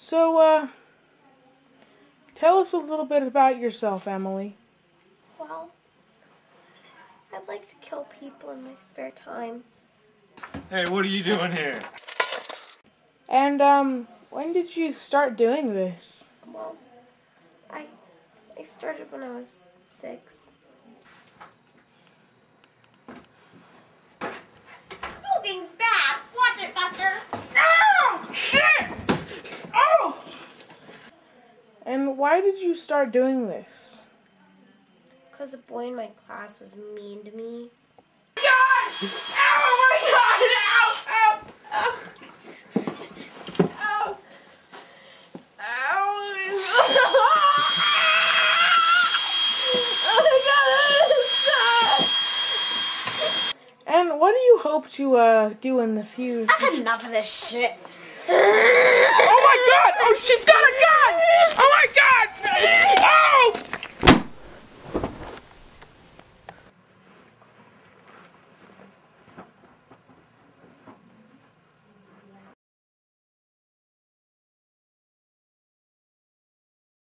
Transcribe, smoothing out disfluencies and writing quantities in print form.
So, tell us a little bit about yourself, Emily. Well, I like to kill people in my spare time. Hey, what are you doing here? And, when did you start doing this? Well, I started when I was 6. Smoking's bad. Watch it, Buster. Oh! Shit! Oh! And why did you start doing this? Because a boy in my class was mean to me. God! Oh my God! Ow! Ow! Ow! Ow! Ow! Oh my God! And what do you hope to do in the future? I've had enough of this shit. Oh my God! Oh, she's got